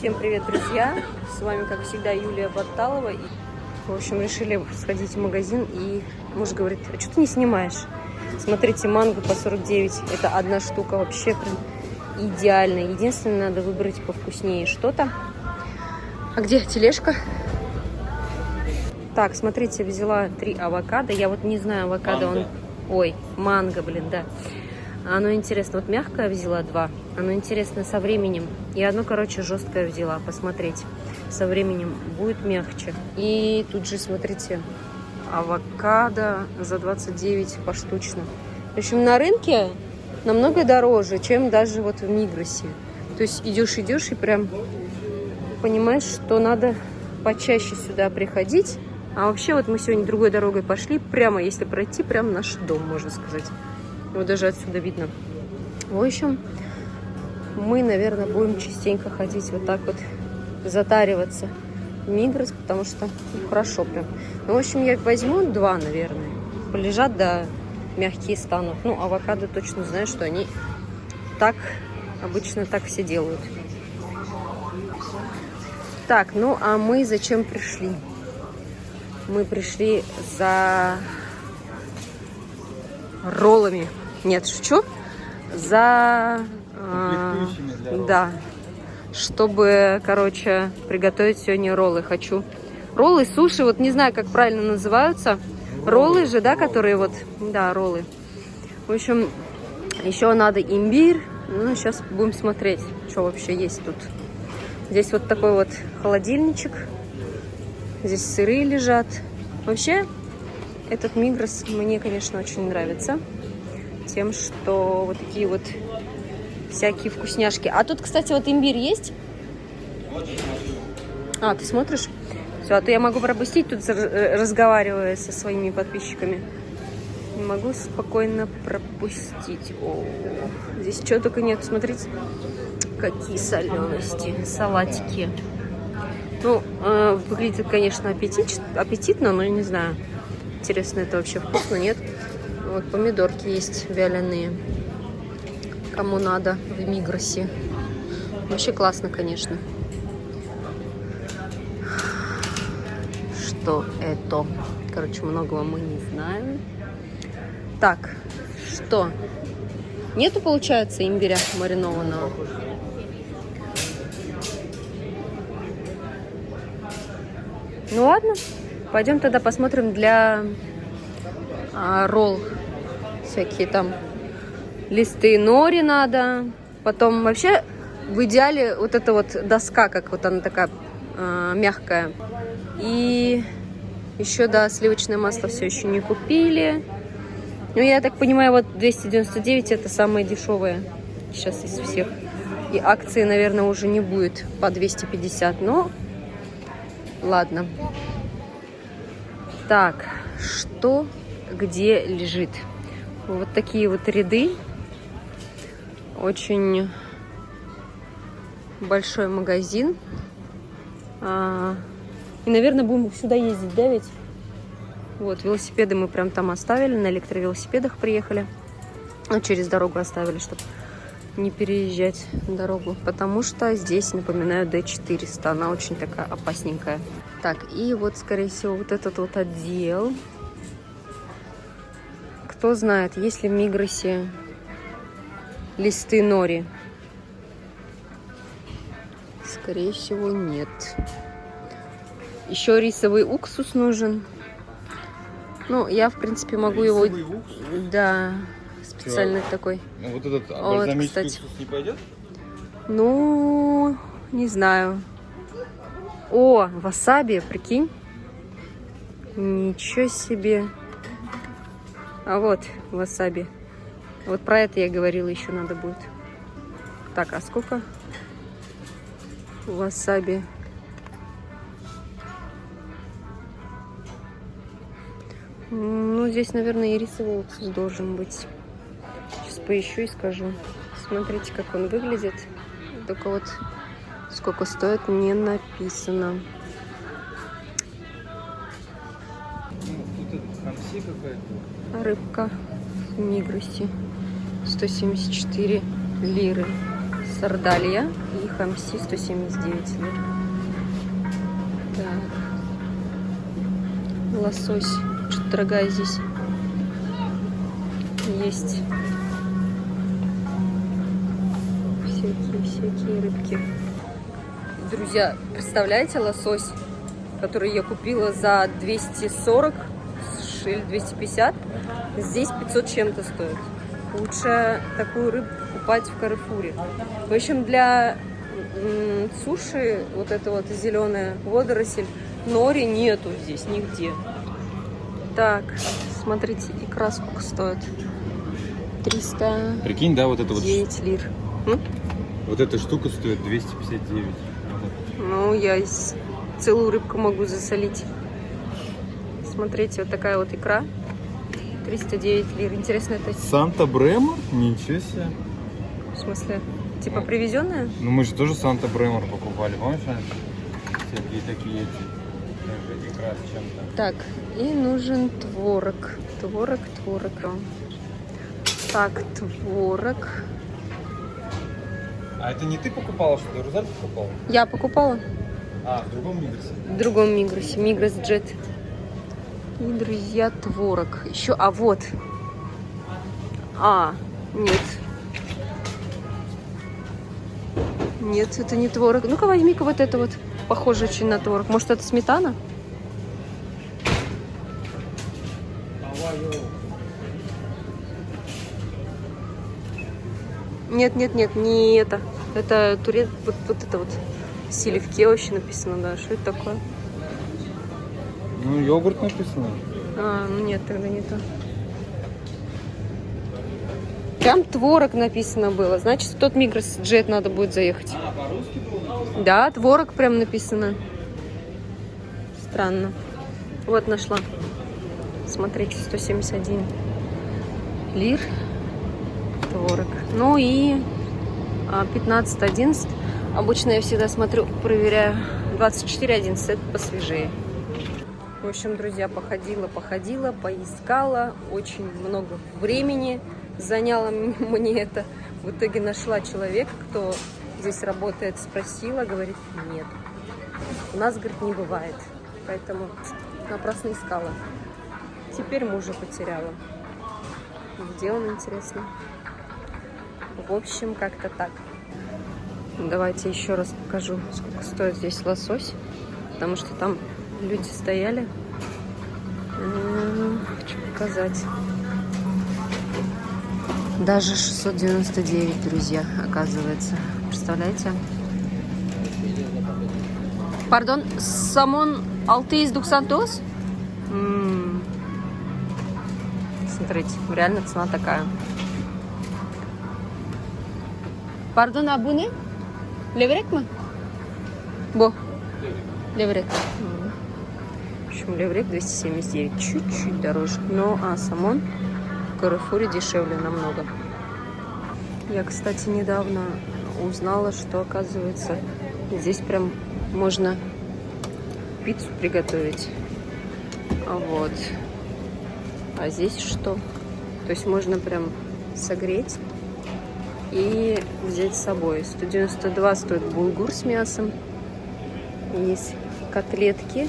Всем привет, друзья! С вами, как всегда, Юлия Баталова. В общем, решили сходить в магазин, и муж говорит: а что ты не снимаешь? Смотрите, манго по 49. Это одна штука, вообще прям идеальная. Единственное, надо выбрать повкуснее что-то. А где тележка? Так, смотрите, взяла 3 авокадо. Я вот не знаю, авокадо манго. он... Ой, манго, блин, да. Оно интересно. Вот мягкое взяла 2. Оно интересно со временем. И одно, короче, жесткое взяла. Посмотреть. Со временем будет мягче. И тут же, смотрите, авокадо за 29 поштучно. В общем, на рынке намного дороже, чем даже вот в Мигросе. То есть идешь и прям понимаешь, что надо почаще сюда приходить. А вообще вот мы сегодня другой дорогой пошли. Прямо, если пройти, прям наш дом, можно сказать. Вот даже отсюда видно. В общем, мы, наверное, будем частенько ходить вот так вот, затариваться в Мигрос, потому что хорошо прям. Ну, в общем, я возьму 2, наверное. Полежат, да, мягкие станут. Ну, авокадо точно знаю, что они так, обычно так все делают. Так, ну, а мы зачем пришли? Мы пришли за роллами. Нет, шучу. За... да. Чтобы, короче, приготовить сегодня роллы. Хочу роллы, суши. Вот не знаю, как правильно называются. Роллы же, да, которые вот... Да, роллы. В общем, еще надо имбирь. Ну, сейчас будем смотреть, что вообще есть тут. Здесь вот такой вот холодильничек. Здесь сыры лежат. Вообще, этот Мигрос мне, конечно, очень нравится. Тем, что вот такие вот всякие вкусняшки. А тут, кстати, вот имбирь есть? А, ты смотришь? Все, а то я могу пропустить, тут разговаривая со своими подписчиками. Не могу спокойно пропустить. О, здесь чего только нет. Смотрите, какие солености, салатики. Ну, выглядит, конечно, аппетитно, но не знаю, интересно, это вообще вкусно, нет? Вот помидорки есть вяленые, кому надо, в Мигросе. Вообще классно, конечно. Что это? Короче, многого мы не знаем. Так, что? Нету, получается, имбиря маринованного? Ну ладно, пойдем тогда посмотрим для ролл. Всякие там листы нори надо. Потом вообще в идеале вот эта вот доска, как вот она такая мягкая. И еще, да, сливочное масло все еще не купили. Ну, я так понимаю, вот 299 это самое дешевое сейчас из всех. И акции, наверное, уже не будет по 250, но... Ладно. Так, что где лежит? Вот такие вот ряды. Очень большой магазин. И, наверное, будем сюда ездить, да, ведь? Вот, велосипеды мы прям там оставили, на электровелосипедах приехали. Ну, через дорогу оставили, чтобы не переезжать дорогу, потому что здесь, напоминаю, D400, она очень такая опасненькая. Так, и вот, скорее всего, вот этот вот отдел. Кто знает, есть ли в Мигросе листы нори? Скорее всего, нет. Еще рисовый уксус нужен. Ну, я, в принципе, могу его... Да, специальный такой. Ну, вот этот Вот, бальзамический кстати. уксус не пойдет? Ну, не знаю. О, васаби, прикинь. Ничего себе. А вот васаби. Вот про это я говорила, еще надо будет. Так, а сколько васаби? Ну, здесь, наверное, и рисовый уксус должен быть. Сейчас поищу и скажу. Смотрите, как он выглядит. Только вот сколько стоит, не написано. Тут хамси какая-то. Рыбка в Мигросе. 174 лиры. Сардалья и хамси 179 лир. Так. Лосось. Что-то дорогая здесь. Есть всякие рыбки. Друзья, представляете, лосось, который я купила за 240 или 250, здесь 500 чем-то стоит. Лучше такую рыбу покупать в Каррефуре. В общем, для суши вот эта вот зеленая водоросль, нори нету здесь нигде. Так, смотрите, икра сколько стоит. 309 Прикинь, да, вот это вот. лир. Вот эта штука стоит 259. Ну, я целую рыбку могу засолить. Смотрите, вот такая вот икра. 309 лир. Интересно, это... Санта-Бремор? Ничего себе. В смысле? Типа привезенная? Ну мы же тоже Санта-Бремор покупали, помнишь? Всякие такие эти. Икра с чем-то. Так, и нужен творог. Творог. Так, творог. А это не ты покупала, что ли? Розаль покупала? Я покупала А, в другом Мигросе? в другом Мигросе. Мигрос Джет. И, друзья, творог. Еще, а вот. Нет. Нет, это не творог. Ну-ка, возьми-ка вот это вот. Похоже очень на творог. Может, это сметана? Нет, не это. Это вот это вот. Сливки вообще написано, да. Что это такое? Ну, йогурт написано. Ну нет, тогда не то. Прям творог написано было. Значит, в тот Мигрос Джет надо будет заехать. По-русски было? Да, творог прям написано. Странно. Вот нашла. Смотрите, 171 лир. Творог. Ну и 15-11. Обычно я всегда смотрю, проверяю. 24-11, это посвежее. В общем, друзья, походила, поискала. Очень много времени заняло мне это. В итоге нашла человека, кто здесь работает, спросила, говорит, нет. У нас, говорит, не бывает. Поэтому напрасно искала. Теперь мужа потеряла. Где он, интересно? В общем, как-то так. Давайте еще раз покажу, сколько стоит здесь лосось. Потому что там люди стояли. Хочу показать. Даже 699, друзья, оказывается. Представляете? Пардон, самон алтеис дуксантос? Смотрите, реально цена такая. Пардон, абуне? Леврек мы? Бо. Леврек. В общем, леврек 279. Чуть-чуть дороже. Но самон в Каррефуре дешевле намного. Я, кстати, недавно узнала, что, оказывается, здесь прям можно пиццу приготовить. Вот. А здесь что? То есть можно прям согреть и взять с собой. 192 стоит булгур с мясом. Есть котлетки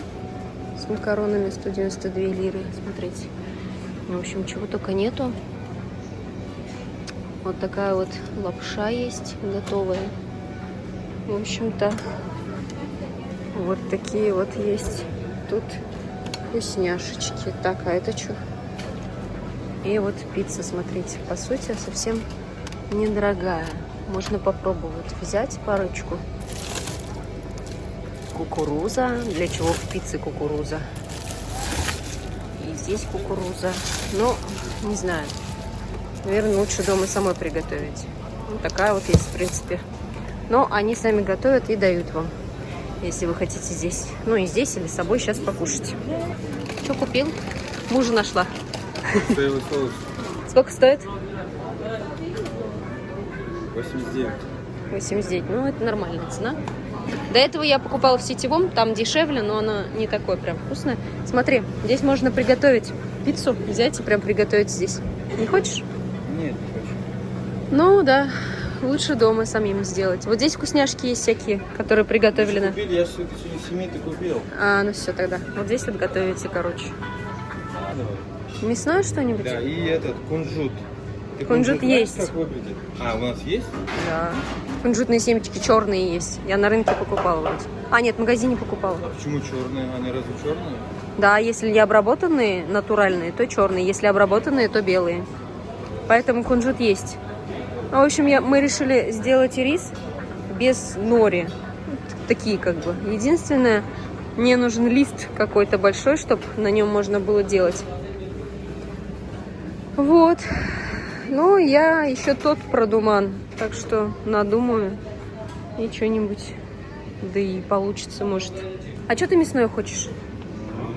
с макаронами, 192 лиры. Смотрите. В общем, чего только нету. Вот такая вот лапша есть готовая. В общем-то, вот такие вот есть тут вкусняшечки. Так, а это что? И вот пицца, смотрите, по сути, совсем недорогая. Можно попробовать взять парочку. Кукуруза. Для чего в пицце кукуруза? И здесь кукуруза. Ну, не знаю. Наверное, лучше дома самой приготовить. Ну, такая вот есть, в принципе. Но они сами готовят и дают вам. Если вы хотите здесь. Ну, и здесь, или с собой сейчас покушать. Что купил? Мужа нашла. Соевый соус. Сколько стоит? 89. 89. Ну, это нормальная цена. До этого я покупала в сетевом, там дешевле, но оно не такое прям вкусное. Смотри, здесь можно приготовить пиццу, взять и прям приготовить здесь. Не хочешь? Нет, не хочу. Ну, да. лучше дома самим сделать. Вот здесь вкусняшки есть всякие, которые приготовили на... Купили, я что-то из 7 ты купил. А, ну все тогда. Вот здесь вот готовите, короче. А, давай. Мясное что-нибудь? Да, и этот, кунжут. Ты Кунжут знаешь, есть. как выглядит? А, у нас есть? Да. Кунжутные семечки черные есть. Я на рынке покупала вроде. А, нет, в магазине покупала. А почему черные? Они разве черные? Да, если не обработанные, натуральные, то черные. Если обработанные, то белые. Поэтому кунжут есть. В общем, мы решили сделать рис без нори. Такие как бы. Единственное, мне нужен лист какой-то большой, чтобы на нем можно было делать. Вот. Ну, я еще тот продуман. Так что надумаю и что-нибудь. Да и получится, может. А что ты мясное хочешь?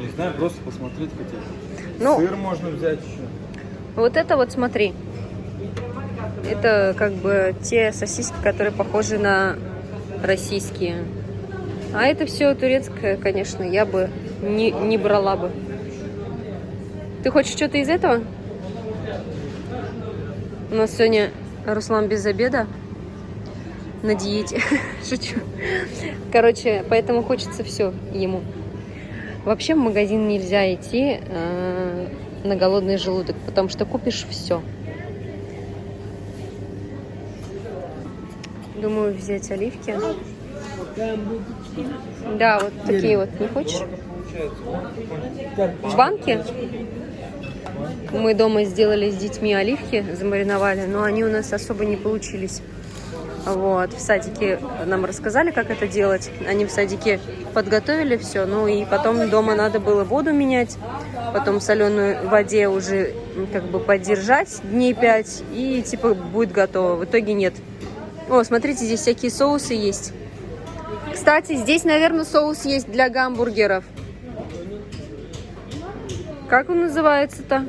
Не знаю, просто посмотреть хотел. Ну, Сыр можно взять еще. вот это вот смотри. Это как бы те сосиски, которые похожи на российские. А это все турецкое, конечно, я бы не брала бы. Ты хочешь что-то из этого? У нас сегодня Руслан без обеда. На диете. Шучу. Короче, поэтому хочется все ему. Вообще в магазин нельзя идти на голодный желудок, потому что купишь все. Думаю, взять оливки. Да, вот такие вот. Не хочешь? В банке? Мы дома сделали с детьми оливки, замариновали, но они у нас особо не получились. Вот, в садике нам рассказали, как это делать. Они в садике подготовили все, ну и потом дома надо было воду менять, потом в соленой воде уже как бы поддержать дней 5, и типа будет готово. В итоге нет. О, смотрите, здесь всякие соусы есть. Кстати, здесь, наверное, соус есть для гамбургеров. Как он называется-то?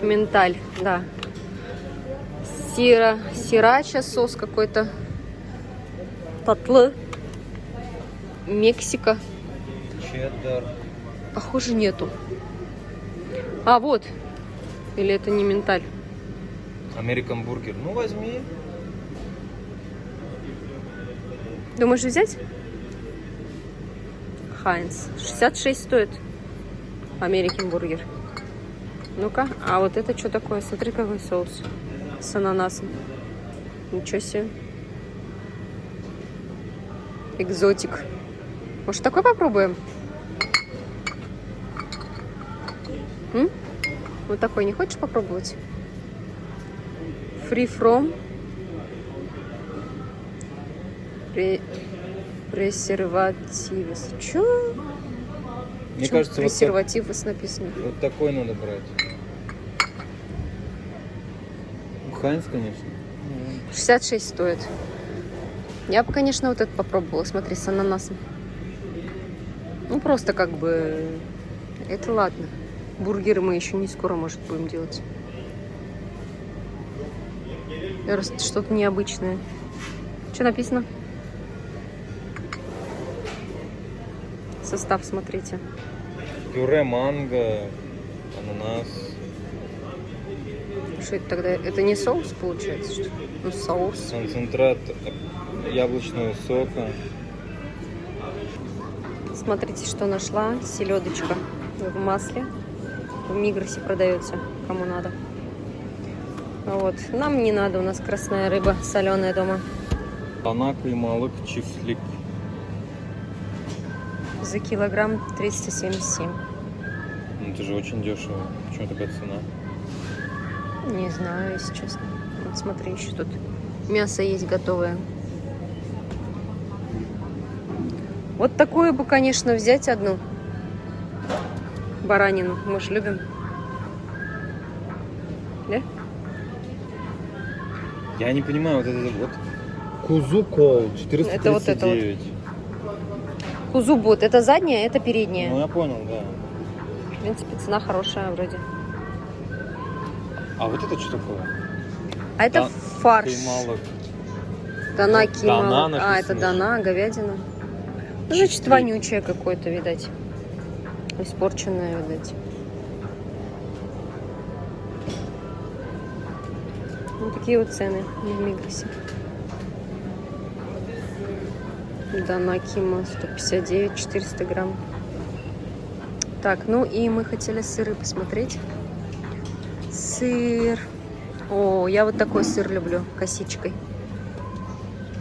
Менталь, да. Сирача сос какой-то. Татлы. Мексика. Чеддер. Похоже, нету. А, вот. Или это не менталь? Американ бургер. Ну, возьми. Думаешь взять? Хайнс. 66 стоит. Американ бургер. Ну-ка. А вот это что такое? Смотри, какой соус. С ананасом. Ничего себе. Экзотик. Может, такой попробуем? М? Вот такой не хочешь попробовать? Free from презервативы. Чё? Мне Почему кажется, презервативы написано? вот такой надо брать. Хайнс, конечно. 66 стоит. Я бы, конечно, вот это попробовала. Смотри, с ананасом. Ну, просто как бы... Это ладно. Бургеры мы еще не скоро, может, будем делать. Что-то необычное. Что написано? Состав, смотрите. Пюре манго, ананас. Что это тогда? Это не соус, получается? Что? Ну, соус. Концентрат яблочного сока. Смотрите, что нашла. Селедочка в масле. В Мигросе продается, кому надо. Вот. Нам не надо, у нас красная рыба соленая дома. Тана, каймалык, чифлик. За килограмм 377. Ну, это же очень дешево. Почему такая цена? Не знаю, если честно. Вот смотри, еще тут мясо есть готовое. Вот такую бы, конечно, взять одну. Баранину. Мы же любим. Да? Я не понимаю, вот это вот. Кузукол, 439. Это вот это вот. Кузубут. Это задняя, это передняя. Ну, я понял, да. В принципе, цена хорошая вроде. А вот это что такое? А это фарш. Каймалык. Дана Дана кималык. написано. А, это дана, говядина. Ну, значит, вонючее какое-то, видать. Испорченное, видать. Вот такие вот цены в Мигросе. Данакима 159, 400 грамм. Так, ну и мы хотели сыры посмотреть. Сыр. О, я вот такой сыр люблю, косичкой.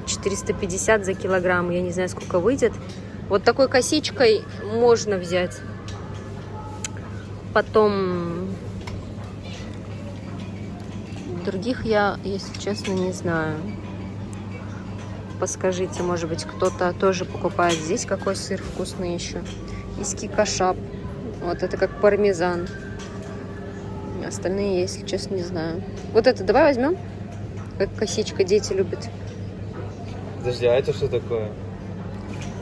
450 за килограмм. Я не знаю, сколько выйдет. Вот такой косичкой можно взять. Потом других я, если честно, не знаю. Подскажите, может быть, кто-то тоже покупает здесь какой сыр вкусный еще. Иски кашап. Вот это как пармезан. Остальные, если честно, не знаю. Вот это давай возьмем. Как косичка, дети любят. Подожди, а это что такое?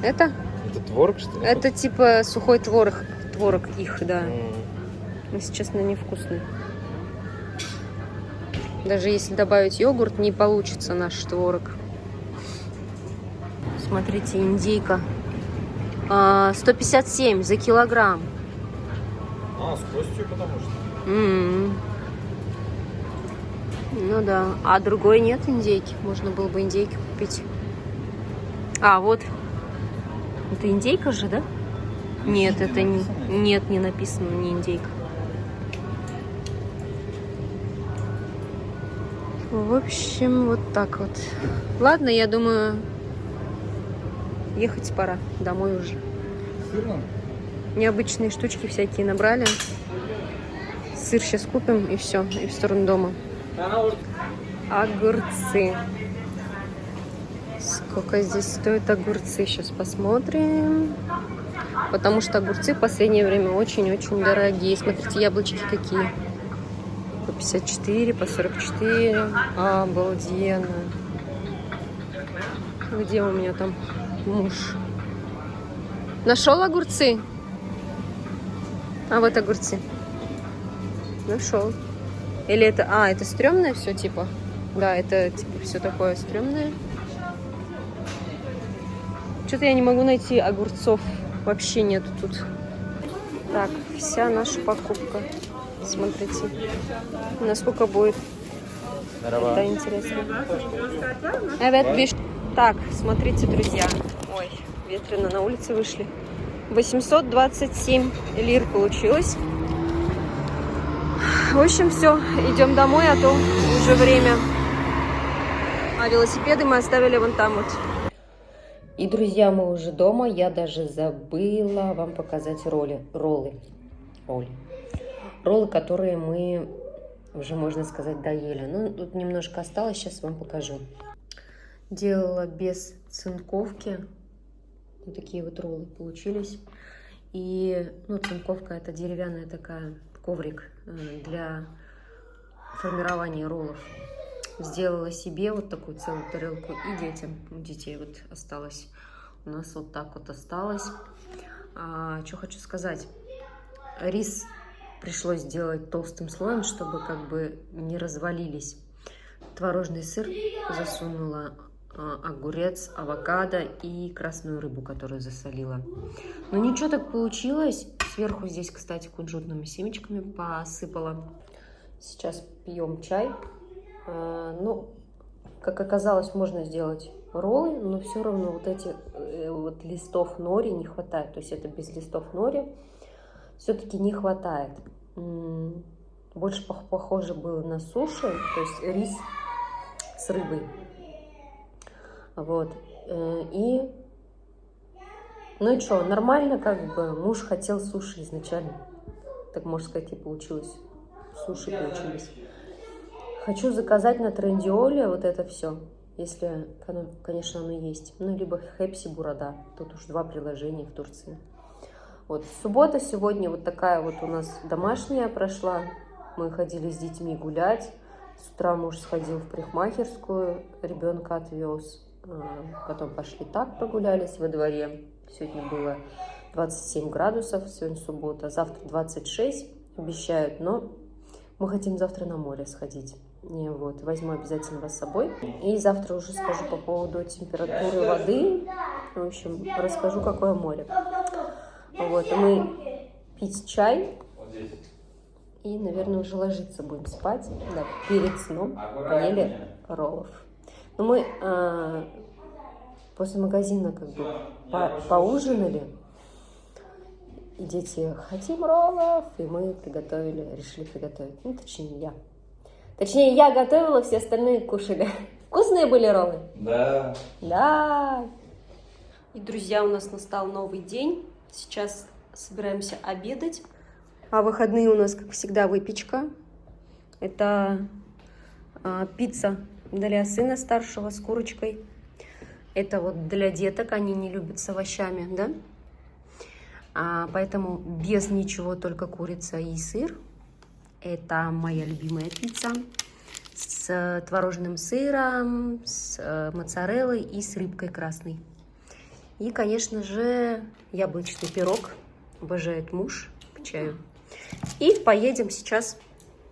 Это? Это творог, что ли? Это типа сухой творог. Творог их, да. Если честно, невкусный. Даже если добавить йогурт, не получится наш творог. Смотрите, индейка. 157 за килограмм. А, с костью, потому что. Ну да. А другой нет индейки. Можно было бы индейки купить. А, вот. Это индейка же, да? Нет, это не... Нет, не написано, не индейка. В общем, вот так вот. Ладно, я думаю, ехать пора. Домой уже. Сырно? Необычные штучки всякие набрали. Сыр сейчас купим и все, и в сторону дома. Огурцы. Сколько здесь стоят огурцы? Сейчас посмотрим. Потому что огурцы в последнее время очень-очень дорогие. Смотрите, яблочки какие. По 54, по 44. Обалденно. Где у меня там муж? Нашел огурцы? А вот огурцы. Нашел. Или это... А, это стрёмное все типа? Да, это типа все такое стрёмное. Что-то я не могу найти огурцов. Вообще нету тут. Так, вся наша покупка. Смотрите, насколько будет. Это интересно. Так, смотрите, друзья. Ой, ветрено на улице вышли. 827 лир получилось. В общем, все, идем домой, а то уже время. А велосипеды мы оставили вон там вот. И, друзья, мы уже дома. Я даже забыла вам показать роллы, которые мы уже, можно сказать, доели. Ну, тут немножко осталось, сейчас вам покажу. Делала без цинковки. Вот такие вот роллы получились. И, ну, цинковка — это деревянная такая, коврик для формирования роллов. Сделала себе вот такую целую тарелку и детям. У детей вот осталось. У нас вот так вот осталось. Что хочу сказать. Рис пришлось сделать толстым слоем, чтобы как бы не развалились. Творожный сыр засунула, огурец, авокадо и красную рыбу, которую засолила. Но ничего так получилось. Сверху здесь, кстати, кунжутными семечками посыпала. Сейчас пьем чай. Ну, как оказалось, можно сделать роллы, но все равно вот эти вот листов нори не хватает. То есть это без листов нори все-таки не хватает. Больше похоже было на суши, то есть рис с рыбой. Вот. И, ну и что, нормально как бы. Муж хотел суши изначально. Так, можно сказать, и получилось. Суши получились. Хочу заказать на Трендиоле вот это все, если, конечно, оно есть. Ну, либо Хепси Burada. Тут уж 2 приложения в Турции. Вот, суббота сегодня вот такая вот у нас домашняя прошла. Мы ходили с детьми гулять. С утра муж сходил в парикмахерскую, ребенка отвез. Потом пошли так, прогулялись во дворе. Сегодня было 27 градусов, сегодня суббота. Завтра 26 обещают, но мы хотим завтра на море сходить. И вот, возьму обязательно вас с собой. И завтра уже скажу по поводу температуры воды. В общем, расскажу, какое море. Вот, мы пить чай И, наверное, уже ложиться будем спать. Да, перед сном поели роллов. Но мы после магазина как бы поужинали. И дети, хотим роллов. И мы решили приготовить. Ну, точнее, я. Точнее, я готовила, все остальные кушали. Вкусные были роллы? Да. Да. И, друзья, у нас настал новый день. Сейчас собираемся обедать. А выходные у нас, как всегда, выпечка. Это пицца для сына старшего с курочкой. Это вот для деток, они не любят с овощами, да? Поэтому без ничего, только курица и сыр. Это моя любимая пицца с творожным сыром, с моцареллой и с рыбкой красной. И, конечно же, яблочный пирог. Обожает муж к чаю. И поедем сейчас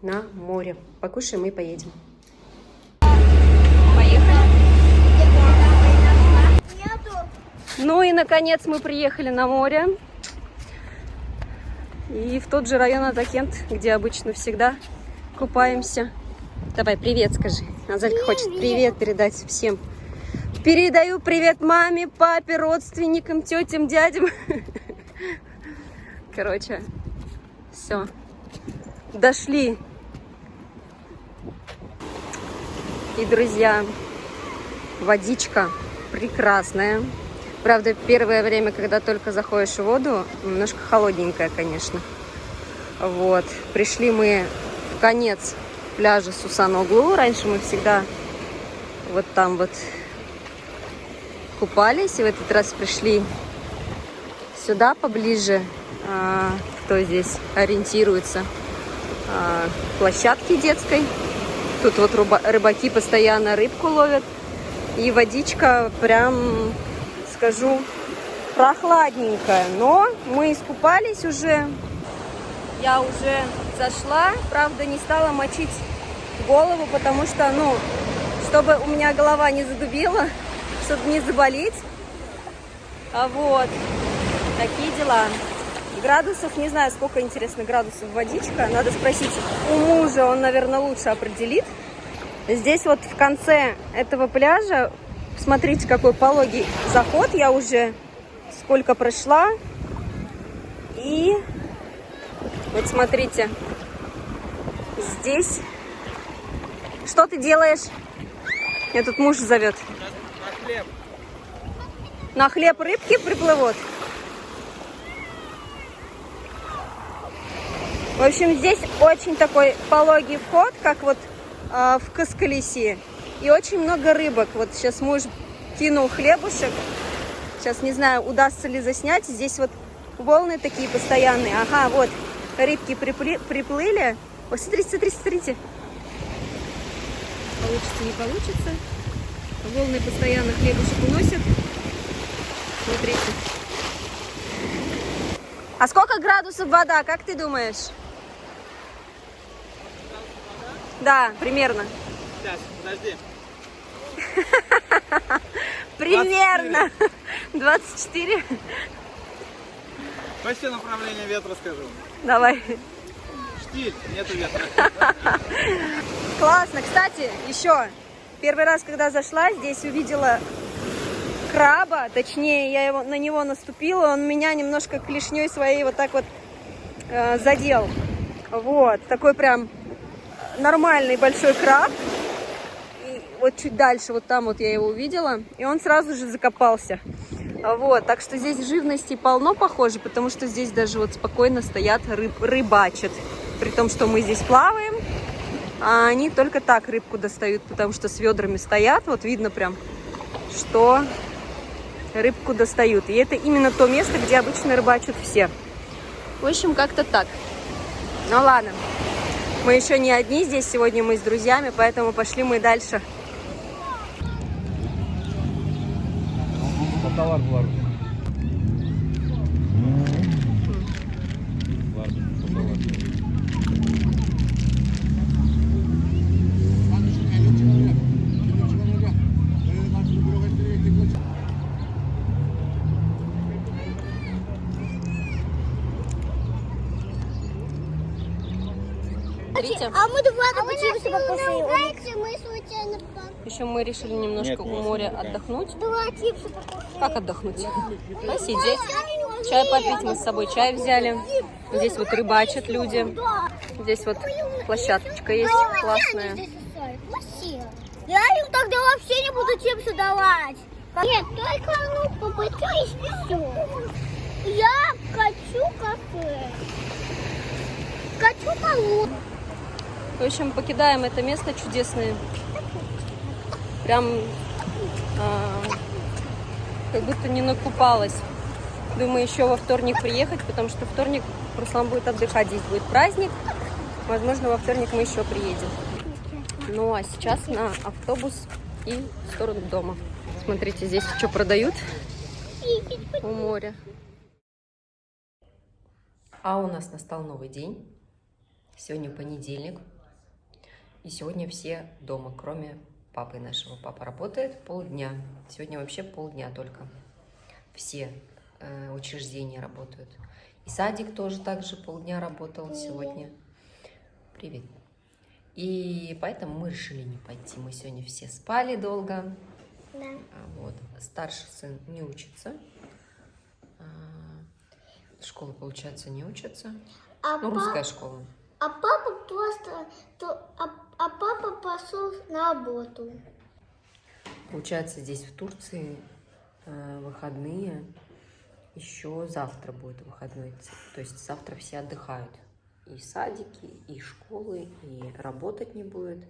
на море. Покушаем и поедем. Поехали. Ну и, наконец, мы приехали на море. И в тот же район Атакент, где обычно всегда купаемся. Давай, привет скажи. Азелька хочет привет передать всем. Передаю привет маме, папе, родственникам, тетям, дядям. Короче, все. Дошли. И, друзья, водичка прекрасная. Правда, первое время, когда только заходишь в воду, немножко холодненькая, конечно. Вот. Пришли мы в конец пляжа Сусаноглу. Раньше мы всегда вот там вот купались. И в этот раз пришли сюда поближе. Кто здесь ориентируется? Площадки детской. Тут вот рыбаки постоянно рыбку ловят. И водичка прям, скажу, прохладненькая. Но мы искупались уже. Я уже зашла. Правда, не стала мочить голову, потому что, ну, чтобы у меня голова не задубела, чтобы не заболеть. Вот. Такие дела. Градусов, не знаю, сколько, интересно, градусов водичка. Надо спросить у мужа, он, наверное, лучше определит. Здесь вот в конце этого пляжа, смотрите, какой пологий заход. Я уже сколько прошла. И вот смотрите, здесь... Что ты делаешь? Меня тут муж зовет. На хлеб. На хлеб рыбки приплывут? В общем, здесь очень такой пологий вход, как вот в Каскалиси. И очень много рыбок. Вот сейчас муж кинул хлебушек. Сейчас не знаю, удастся ли заснять. Здесь вот волны такие постоянные. Ага, вот рыбки приплыли. Ой, смотрите, смотрите, смотрите. Получится, не получится. Волны постоянно хлебушек уносят. Смотрите. А сколько градусов вода, как ты думаешь? Да, примерно. Сейчас, подожди. Примерно. 24. Почти направление ветра скажу. Давай. Штиль, нету ветра. Классно. Кстати, еще первый раз, когда зашла, здесь увидела краба. Точнее, я на него наступила. Он меня немножко клешней своей вот так вот задел. Вот. Такой прям нормальный большой краб. И вот чуть дальше, вот там вот я его увидела. И он сразу же закопался. Вот. Так что здесь живности полно, похоже, потому что здесь даже вот спокойно стоят, рыбачат. При том, что мы здесь плаваем, а они только так рыбку достают, потому что с ведрами стоят. Вот видно прям, что рыбку достают. И это именно то место, где обычно рыбачат все. В общем, как-то так. Ну ладно. Мы еще не одни здесь. Сегодня мы с друзьями, поэтому пошли мы дальше. Товар в лару. смотрите. А мы два чипсы покушали. Мы случайно Еще мы решили немножко Нет, у у вас моря не такая. отдохнуть. два чипса покушали. Как отдохнуть? Посидеть. Чай попить, мы с собой чай взяли. Здесь вот рыбачат люди. Здесь вот площадочка есть классная. Я им тогда вообще не буду чипсы давать. Нет, только попытку и все. Я хочу кафе. Хочу полу. В общем, покидаем это место чудесное. Прям как будто не накупалась. Думаю, еще во вторник приехать, потому что вторник Руслан будет отдыхать. Здесь будет праздник. Возможно, во вторник мы еще приедем. Ну, а сейчас на автобус и в сторону дома. Смотрите, здесь что продают у моря. А у нас настал новый день. Сегодня понедельник. И сегодня все дома, кроме папы нашего. Папа работает полдня. Сегодня вообще полдня только. Все учреждения работают. И садик тоже также полдня работал сегодня. Привет. И поэтому мы решили не пойти. Мы сегодня все спали долго. Да. Вот. Старший сын не учится. Школа, получается, не учится. Ну, русская школа. А папа просто... А папа пошел на работу. Получается, здесь в Турции выходные. Еще завтра будет выходной. То есть завтра все отдыхают. И садики, и школы, и работать не будет.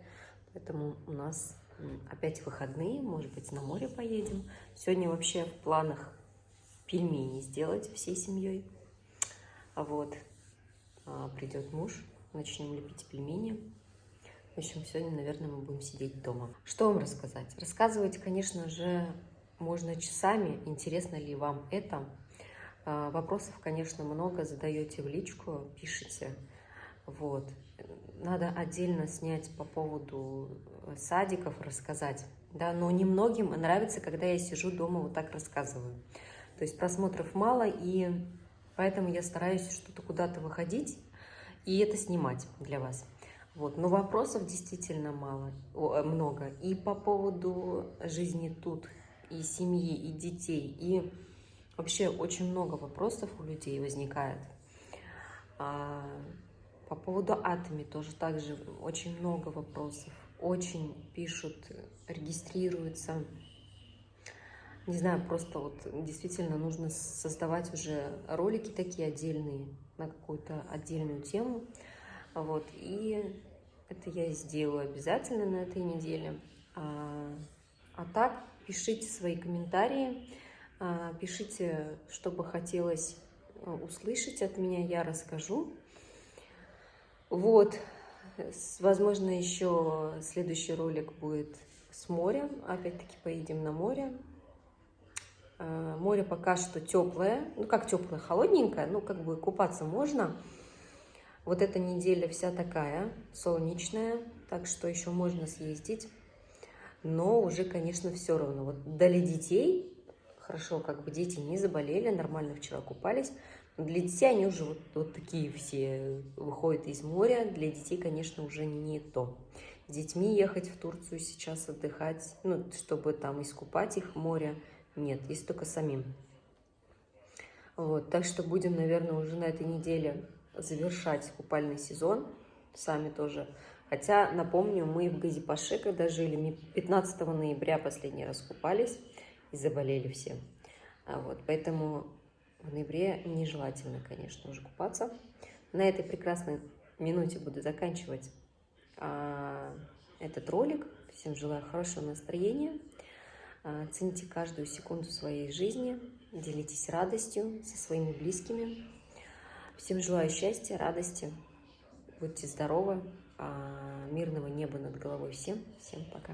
Поэтому у нас опять выходные. Может быть, на море поедем. Сегодня вообще в планах пельмени сделать всей семьей. Вот. Придет муж. Начнем лепить пельмени. В общем, сегодня, наверное, мы будем сидеть дома. Что вам рассказать? Рассказывать, конечно же, можно часами. Интересно ли вам это? Вопросов, конечно, много. Задаете в личку, пишите. Вот. Надо отдельно снять по поводу садиков, рассказать. Да, но немногим нравится, когда я сижу дома вот так рассказываю. То есть просмотров мало, и поэтому я стараюсь что-то куда-то выходить и это снимать для вас. Вот. Но вопросов действительно много. И по поводу жизни тут, и семьи, и детей, и вообще очень много вопросов у людей возникает. По поводу Атоми тоже также очень много вопросов. Очень пишут, регистрируются. Не знаю, просто вот действительно нужно создавать уже ролики такие отдельные на какую-то отдельную тему. Вот. И это я сделаю обязательно на этой неделе. А так, пишите свои комментарии, пишите, что бы хотелось услышать от меня, я расскажу. Вот. Возможно, еще следующий ролик будет с моря. Опять-таки поедем на море. Море пока что теплое. Ну, как теплое, холодненькое. Ну, как бы купаться можно. Вот эта неделя вся такая, солнечная. Так что еще можно съездить. Но уже, конечно, все равно. Вот для детей, хорошо, как бы дети не заболели, нормально вчера купались. Но для детей они уже вот такие все выходят из моря. Для детей, конечно, уже не то. С детьми ехать в Турцию сейчас отдыхать, ну, чтобы там искупать их в море. Нет, есть только самим. Вот, так что будем, наверное, уже на этой неделе завершать купальный сезон. Сами тоже. Хотя, напомню, мы в Газипаше, когда жили, мы 15 ноября последний раз купались и заболели все. Вот, поэтому в ноябре нежелательно, конечно, уже купаться. На этой прекрасной минуте буду заканчивать этот ролик. Всем желаю хорошего настроения. Цените каждую секунду своей жизни, делитесь радостью со своими близкими. Всем желаю счастья, радости, будьте здоровы, мирного неба над головой всем. Всем пока.